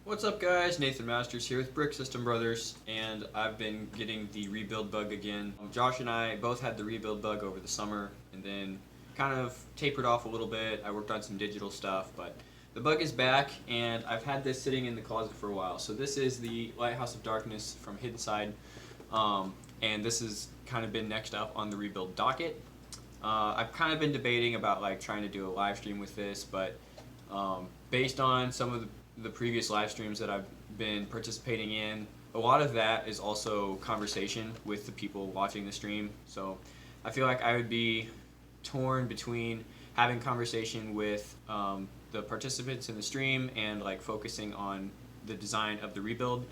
What's up guys, Nathan Masters here with Brick System Brothers, and I've been getting the rebuild bug again. Josh and I both had the rebuild bug over the summer and then kind of tapered off a little bit. I worked on some digital stuff, but the bug is back and I've had this sitting in the closet for a while. So this is the Lighthouse of Darkness from Hidden Side, and this has kind of been next up on the rebuild docket. I've kind of been debating about like trying to do a live stream with this, but based on some of the previous live streams that I've been participating in, a lot of that is also conversation with the people watching the stream. So I feel like I would be torn between having conversation with the participants in the stream and like focusing on the design of the rebuild,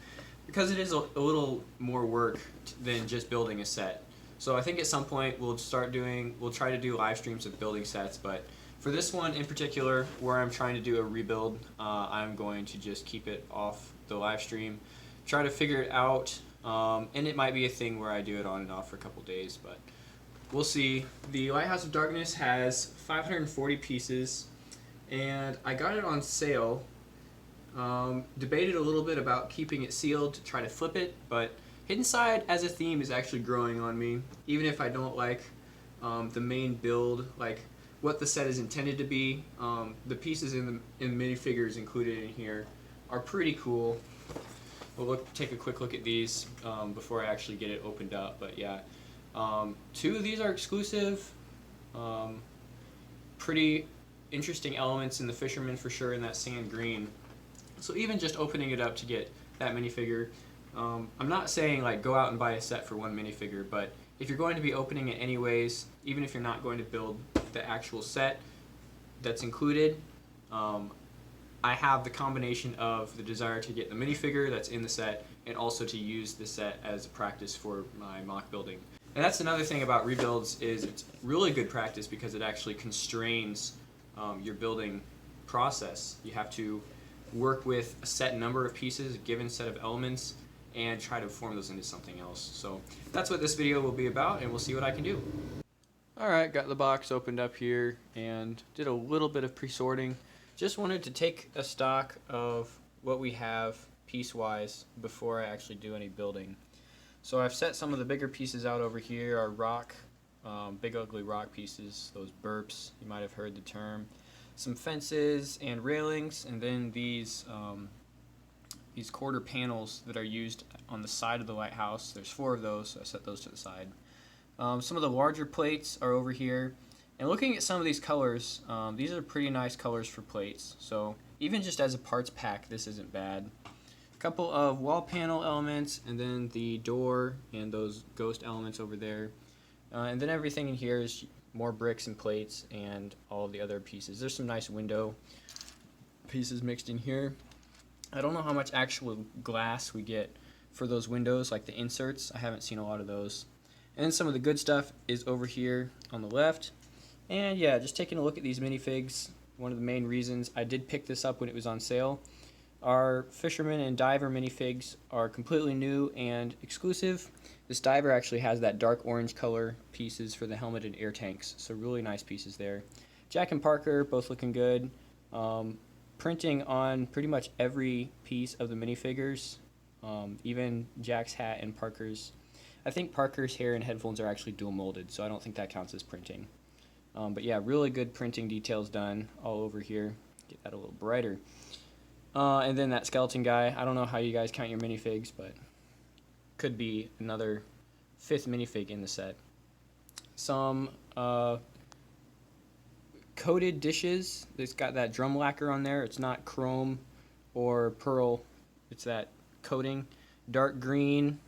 because it is a little more work than just building a set. So I think at some point we'll try to do live streams of building sets, but for this one in particular, where I'm trying to do a rebuild, I'm going to just keep it off the live stream, try to figure it out, and it might be a thing where I do it on and off for a couple days, but we'll see. The Lighthouse of Darkness has 540 pieces, and I got it on sale. Debated a little bit about keeping it sealed to try to flip it, but Hidden Side as a theme is actually growing on me, even if I don't like the main build, like what the set is intended to be. The pieces in minifigures included in here are pretty cool. We'll take a quick look at these before I actually get it opened up, but yeah. Two of these are exclusive. Pretty interesting elements in the fisherman for sure, in that sand green. So even just opening it up to get that minifigure, I'm not saying like go out and buy a set for one minifigure, but if you're going to be opening it anyways, even if you're not going to build the actual set that's included, I have the combination of the desire to get the minifigure that's in the set and also to use the set as a practice for my mock building. And that's another thing about rebuilds, is it's really good practice because it actually constrains your building process. You have to work with a set number of pieces, a given set of elements, and try to form those into something else. So that's what this video will be about, and we'll see what I can do. Alright, got the box opened up here and did a little bit of pre-sorting. Just wanted to take a stock of what we have piece-wise before I actually do any building. So I've set some of the bigger pieces out over here, our rock, big ugly rock pieces, those burps, you might have heard the term. Some fences and railings, and then these quarter panels that are used on the side of the lighthouse. There's 4 of those, so I set those to the side. Some of the larger plates are over here. And looking at some of these colors, these are pretty nice colors for plates. So even just as a parts pack, this isn't bad. A couple of wall panel elements, and then the door and those ghost elements over there. And then everything in here is more bricks and plates and all of the other pieces. There's some nice window pieces mixed in here. I don't know how much actual glass we get for those windows, like the inserts. I haven't seen a lot of those. And then some of the good stuff is over here on the left. And yeah, just taking a look at these minifigs, one of the main reasons I did pick this up when it was on sale. Our fisherman and diver minifigs are completely new and exclusive. This diver actually has that dark orange color pieces for the helmet and air tanks, so really nice pieces there. Jack and Parker, both looking good. Printing on pretty much every piece of the minifigures, even Jack's hat and Parker's. I think Parker's hair and headphones are actually dual molded, so I don't think that counts as printing. But yeah, really good printing details done all over here. Get that a little brighter. And then that skeleton guy, I don't know how you guys count your minifigs, but could be another 5th minifig in the set. Some coated dishes. It's got that drum lacquer on there. It's not chrome or pearl, it's that coating. Dark green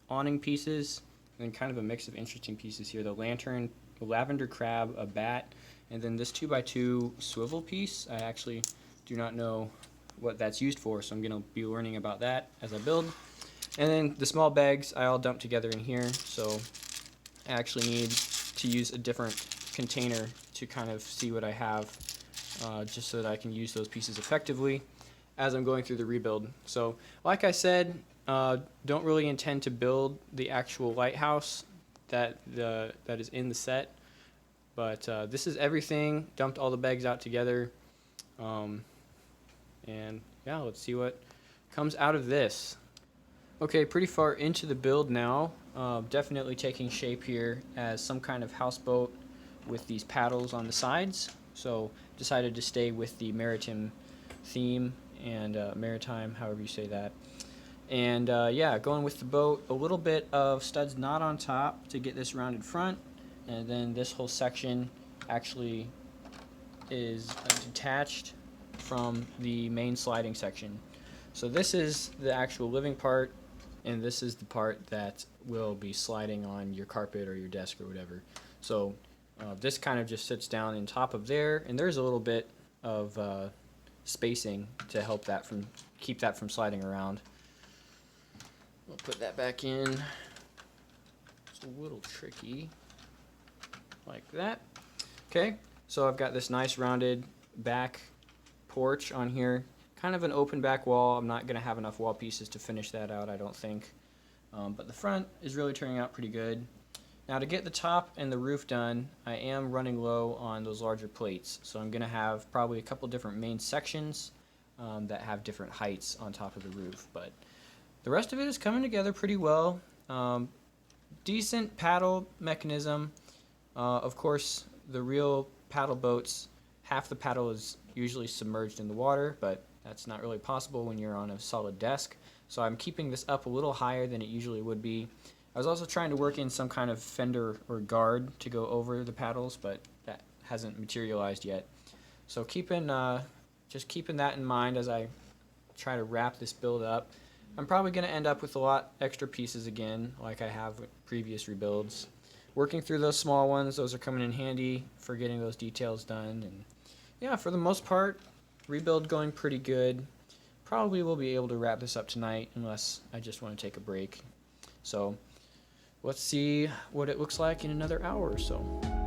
awning pieces, and kind of a mix of interesting pieces here. The lantern, a lavender crab, a bat, and then this 2x2 swivel piece. I actually do not know what that's used for, so I'm going to be learning about that as I build. And then the small bags I all dumped together in here, so I actually need to use a different container to kind of see what I have, just so that I can use those pieces effectively as I'm going through the rebuild. So like I said, don't really intend to build the actual lighthouse that is in the set, but this is everything. Dumped all the bags out together, and yeah, let's see what comes out of this. Okay, pretty far into the build now. Definitely taking shape here as some kind of houseboat with these paddles on the sides. So decided to stay with the maritime theme and maritime, however you say that. And yeah, going with the boat, a little bit of studs knot on top to get this rounded front, and then this whole section actually is detached from the main sliding section. So this is the actual living part, and this is the part that will be sliding on your carpet or your desk or whatever. So this kind of just sits down in top of there, and there's a little bit of spacing to help that from keep that from sliding around. We'll put that back in. It's a little tricky, like that. Okay, so I've got this nice rounded back porch on here. Kind of an open back wall. I'm not going to have enough wall pieces to finish that out, I don't think. But the front is really turning out pretty good. Now to get the top and the roof done, I am running low on those larger plates. So I'm going to have probably a couple different main sections that have different heights on top of the roof. But the rest of it is coming together pretty well. Decent paddle mechanism. Of course, the real paddle boats, half the paddle is usually submerged in the water, but that's not really possible when you're on a solid desk. So I'm keeping this up a little higher than it usually would be. I was also trying to work in some kind of fender or guard to go over the paddles, but that hasn't materialized yet. So just keeping that in mind as I try to wrap this build up. I'm probably going to end up with a lot extra pieces again, like I have with previous rebuilds. Working through those small ones, those are coming in handy for getting those details done. And yeah, for the most part, rebuild going pretty good. Probably will be able to wrap this up tonight unless I just want to take a break. So let's see what it looks like in another hour or so.